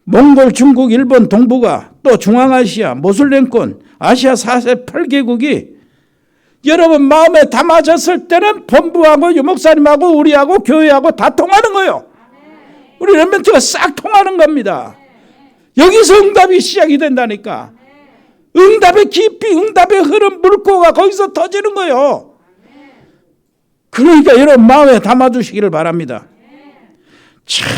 몽골, 중국, 일본, 동북아, 또 중앙아시아, 모슬렘권, 아시아 4세 8개국이 여러분 마음에 담아졌을 때는 본부하고 유목사님하고 우리하고 교회하고 다 통하는 거예요. 우리 렘넌트가 싹 통하는 겁니다. 여기서 응답이 시작이 된다니까. 응답의 깊이, 응답의 흐름, 물고가 거기서 터지는 거예요. 그러니까 여러분 마음에 담아두시기를 바랍니다. 참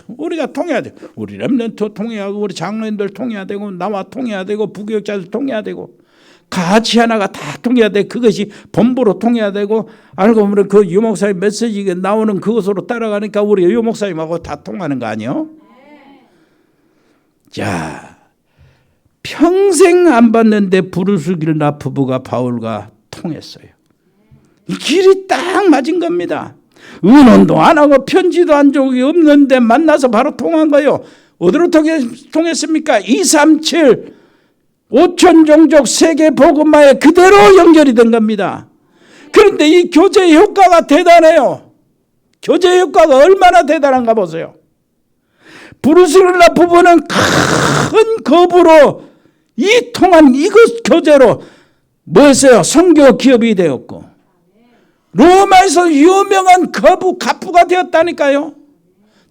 우리가 통해야 돼. 우리 렘넌트 통해야 하고 우리 장로님들 통해야 되고 나와 통해야 되고 부교육자들 통해야 되고 같이 하나가 다 통해야 돼. 그것이 본부로 통해야 되고 알고 보면 그 유목사님 메시지가 나오는 그것으로 따라가니까 우리 유목사님하고 다 통하는 거 아니에요? 자, 평생 안 봤는데 부르스길라 부부가 바울과 통했어요. 이 길이 딱 맞은 겁니다. 의논도 안 하고 편지도 한 적이 없는데 만나서 바로 통한 거예요. 어디로 통했습니까? 237 5천 종족 세계 복음화에 그대로 연결이 된 겁니다. 그런데 이 교제의 효과가 대단해요. 교제 효과가 얼마나 대단한가 보세요. 브루스릴라 부부는 큰 겁으로 이 통한 이것 교제로 뭐였어요? 선교 기업이 되었고 로마에서 유명한 가부가 되었다니까요.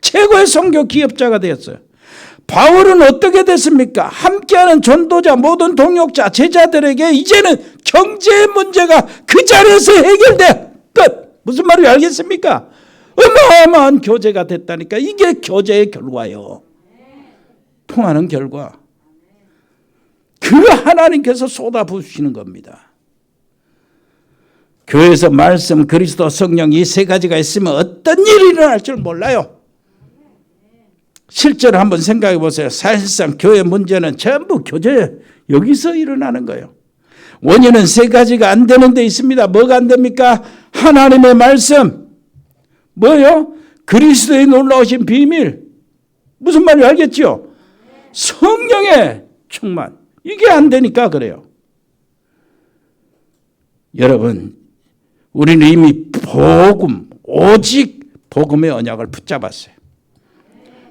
최고의 선교 기업자가 되었어요. 바울은 어떻게 됐습니까? 함께하는 전도자, 모든 동역자, 제자들에게 이제는 경제 문제가 그 자리에서 해결돼. 끝. 무슨 말인지 알겠습니까? 어마어마한 교제가 됐다니까. 이게 교제의 결과예요. 통하는 결과. 그 하나님께서 쏟아부으시는 겁니다. 교회에서 말씀, 그리스도, 성령 이 세 가지가 있으면 어떤 일이 일어날 줄 몰라요. 실제로 한번 생각해 보세요. 사실상 교회 문제는 전부 교제 여기서 일어나는 거예요. 원인은 세 가지가 안 되는 데 있습니다. 뭐가 안 됩니까? 하나님의 말씀. 뭐요? 그리스도의 놀라우신 비밀. 무슨 말인지 알겠죠? 성령의 충만. 이게 안 되니까 그래요. 여러분, 우리는 이미 오직 복음의 언약을 붙잡았어요.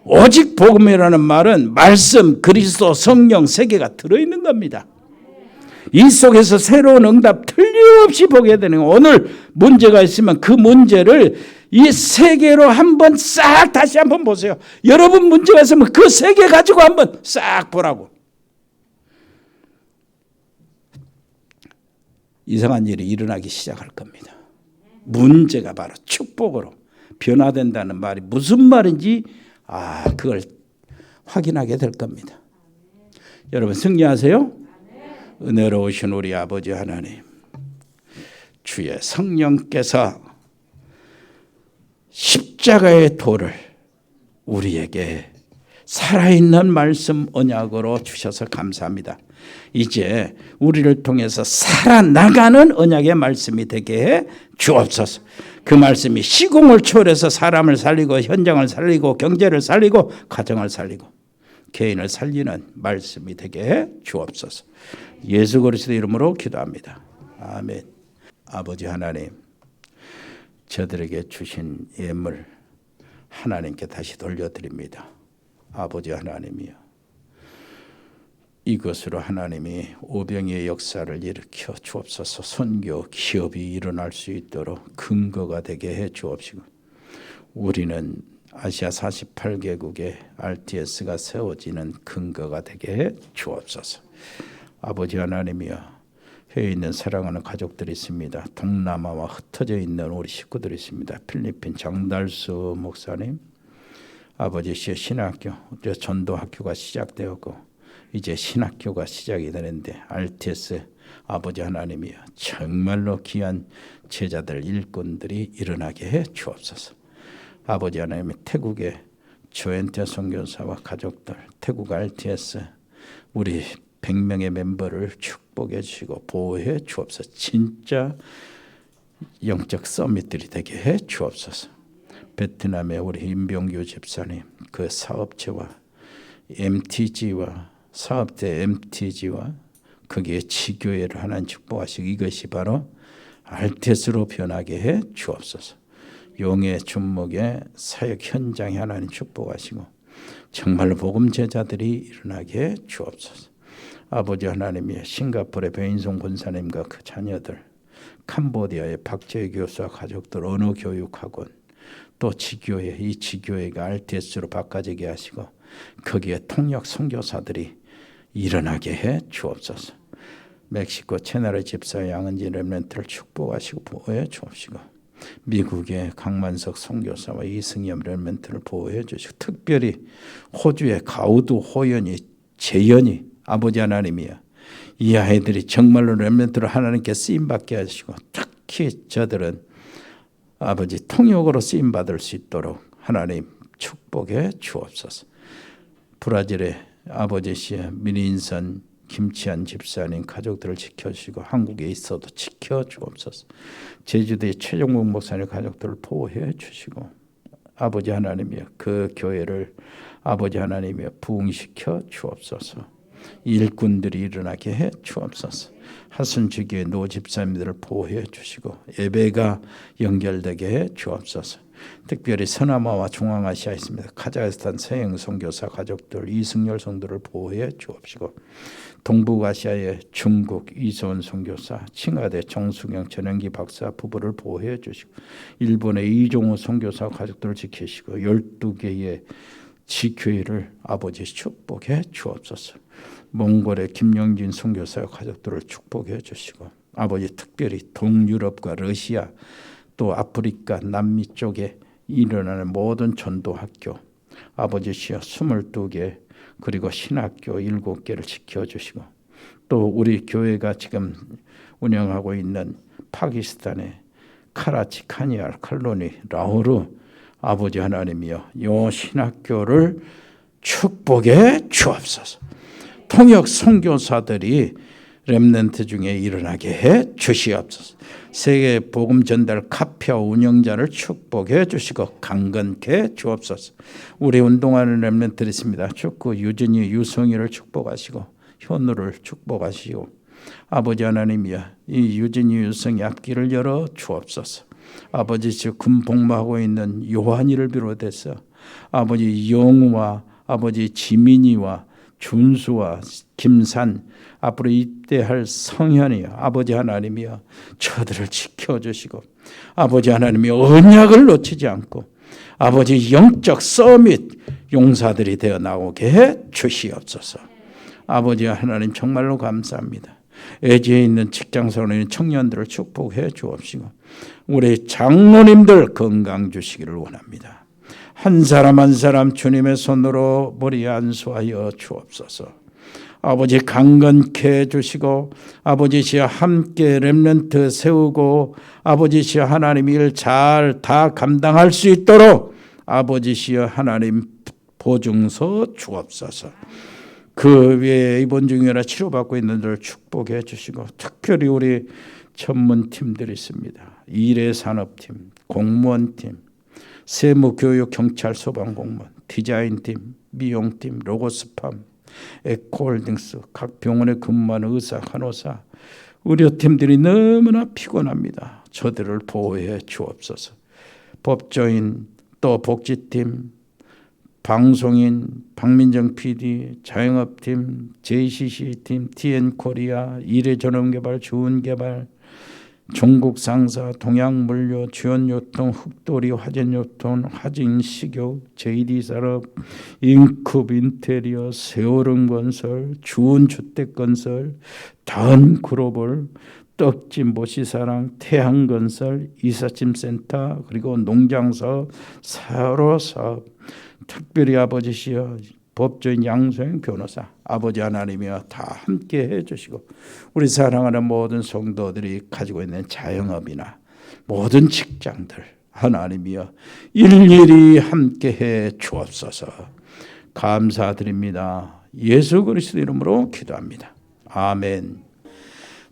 오직 복음이라는 말은 말씀, 그리스도, 성령 세 개가 들어있는 겁니다. 이 속에서 새로운 응답 틀림없이 보게 되는 거예요. 오늘 문제가 있으면 그 문제를 이 세 개로 한번 싹 다시 한번 보세요. 여러분 문제가 있으면 그 세 개 가지고 한번 싹 보라고. 이상한 일이 일어나기 시작할 겁니다. 문제가 바로 축복으로 변화된다는 말이 무슨 말인지 그걸 확인하게 될 겁니다. 여러분 승리하세요. 은혜로우신 우리 아버지 하나님, 주의 성령께서 십자가의 도를 우리에게 살아있는 말씀 언약으로 주셔서 감사합니다. 이제 우리를 통해서 살아나가는 언약의 말씀이 되게 해 주옵소서. 그 말씀이 시공을 초월해서 사람을 살리고 현장을 살리고 경제를 살리고 가정을 살리고 개인을 살리는 말씀이 되게 해 주옵소서. 예수 그리스도 이름으로 기도합니다. 아멘. 아버지 하나님, 저들에게 주신 예물 하나님께 다시 돌려드립니다. 아버지 하나님이여, 이것으로 하나님이 오병이의 역사를 일으켜 주옵소서. 선교 기업이 일어날 수 있도록 근거가 되게 해 주옵시고, 우리는 아시아 48개국에 RTS가 세워지는 근거가 되게 해 주옵소서. 아버지 하나님이여, 해외에 있는 사랑하는 가족들이 있습니다. 동남아와 흩어져 있는 우리 식구들이 있습니다. 필리핀 장달수 목사님, 아버지 씨의 신학교, 전도학교가 시작되었고 이제 신학교가 시작이 되는데 RTS 아버지 하나님이여, 정말로 귀한 제자들 일꾼들이 일어나게 해 주옵소서. 아버지 하나님, 태국의 조엔태 선교사와 가족들, 태국 RTS 우리 100명의 멤버를 축복해 주시고 보호해 주옵소서. 진짜 영적 서밋들이 되게 해 주옵소서. 베트남의 우리 임병규 집사님, 그 사업체와 MTG와 사업대 MTG와 거기에 지교회를 하나님 축복하시고 이것이 바로 RTS로 변하게 해 주옵소서. 용의 준목의 사역 현장에 하나님 축복하시고 정말로 복음 제자들이 일어나게 해 주옵소서. 아버지 하나님이 싱가포르의 배인송 권사님과 그 자녀들, 캄보디아의 박재희 교수와 가족들, 언어교육학원, 또 지교회, 이 지교회가 RTS로 바꿔지게 하시고 거기에 통역 선교사들이 일어나게 해 주옵소서. 멕시코 채널의 집사 양은지 렘넌트를 축복하시고 보호해 주옵시고, 미국의 강만석 선교사와 이승엽 렘넌트를 보호해 주시고, 특별히 호주의 가우드 호연이 재연이 아버지 하나님이여, 이 아이들이 정말로 렘넌트로 하나님께 쓰임받게 하시고 특히 저들은 아버지 통역으로 쓰임받을 수 있도록 하나님 축복해 주옵소서. 브라질의 아버지 씨의 민인선 김치한 집사님 가족들을 지켜주시고 한국에 있어도 지켜주옵소서. 제주도의 최종국 목사님 가족들을 보호해 주시고, 아버지 하나님이여, 그 교회를 아버지 하나님이여 부흥시켜 주옵소서. 일꾼들이 일어나게 해 주옵소서. 하순주기의 노 집사님들을 보호해 주시고 예배가 연결되게 해 주옵소서. 특별히 서남아와 중앙아시아에 있습니다. 카자흐스탄 서영 선교사 가족들 이승열 성도를 보호해 주옵시고 동북아시아의 중국 이소은 선교사, 칭하대 정수경 전영기 박사 부부를 보호해 주시고 일본의 이종호 선교사 가족들을 지키시고 12개의 지교회를 아버지 축복해 주옵소서. 몽골의 김영진 선교사 가족들을 축복해 주시고 아버지 특별히 동유럽과 러시아 또 아프리카 남미 쪽에 일어나는 모든 전도학교 아버지시여 22개 그리고 신학교 7개를 지켜주시고 또 우리 교회가 지금 운영하고 있는 파키스탄의 카라치, 카니알, 칼로니, 라오르 아버지 하나님이여 요 신학교를 축복해 주옵소서. 통역 선교사들이 렘넌트 중에 일어나게 해 주시옵소서. 세계 복음 전달 카페 운영자를 축복해 주시고 강건케 주옵소서. 우리 운동하는 렘넌트들이 있습니다. 축구 유진이, 유성이를 축복하시고 현우를 축복하시고 아버지 하나님이여 이 유진이, 유성이 앞길을 열어 주옵소서. 아버지 지금 복무하고 있는 요한이를 비롯해서 아버지 영우와 아버지 지민이와 준수와 김산 앞으로 입대할 성현이여 아버지 하나님이여 저들을 지켜주시고 아버지 하나님이여 언약을 놓치지 않고 아버지 영적 서밋 용사들이 되어 나오게 해 주시옵소서. 아버지 하나님 정말로 감사합니다. 애지에 있는 직장생활에 있는 청년들을 축복해 주옵시고 우리 장로님들 건강 주시기를 원합니다. 한 사람 한 사람 주님의 손으로 머리에 안수하여 주옵소서. 아버지 강건케 해주시고 아버지시여 함께 렘넌트 세우고 아버지시여 하나님 일 잘 다 감당할 수 있도록 아버지시여 하나님 보증서 주옵소서. 그 외에 입원 중이라 치료받고 있는 들 축복해 주시고 특별히 우리 전문팀들이 있습니다. 일해산업팀, 공무원팀, 세무교육, 경찰, 소방공무원, 디자인팀, 미용팀, 로고스팜, 에코홀딩스, 각 병원에 근무하는 의사, 간호사, 의료팀들이 너무나 피곤합니다. 저들을 보호해 주옵소서. 법조인, 또 복지팀, 방송인, 박민정 PD, 자영업팀, JCC팀, TN코리아, 일해전원개발, 주은개발, 종국상사, 동양물류, 주연유통, 흑도리, 화재유통, 화진식욕, JD산업, 인급 인테리어, 세월은건설, 주은주택건설, 던글로벌, 떡집 모시사랑, 태양건설, 이삿짐센터, 그리고 농장사업, 사로사업, 특별히 아버지시여 법조인 양소영 변호사 아버지 하나님이여 다 함께 해주시고 우리 사랑하는 모든 성도들이 가지고 있는 자영업이나 모든 직장들 하나님이여 일일이 함께 해 주옵소서. 감사드립니다. 예수 그리스도 이름으로 기도합니다. 아멘.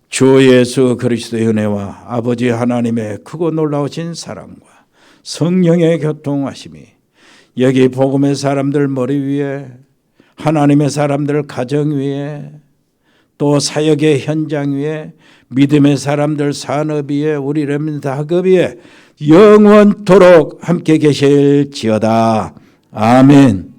주 예수 그리스도의 은혜와 아버지 하나님의 크고 놀라우신 사랑과 성령의 교통하심이 여기 복음의 사람들 머리 위에 하나님의 사람들 가정 위에 또 사역의 현장 위에 믿음의 사람들 산업 위에 우리 렘넌트 학업 위에 영원토록 함께 계실지어다. 아멘.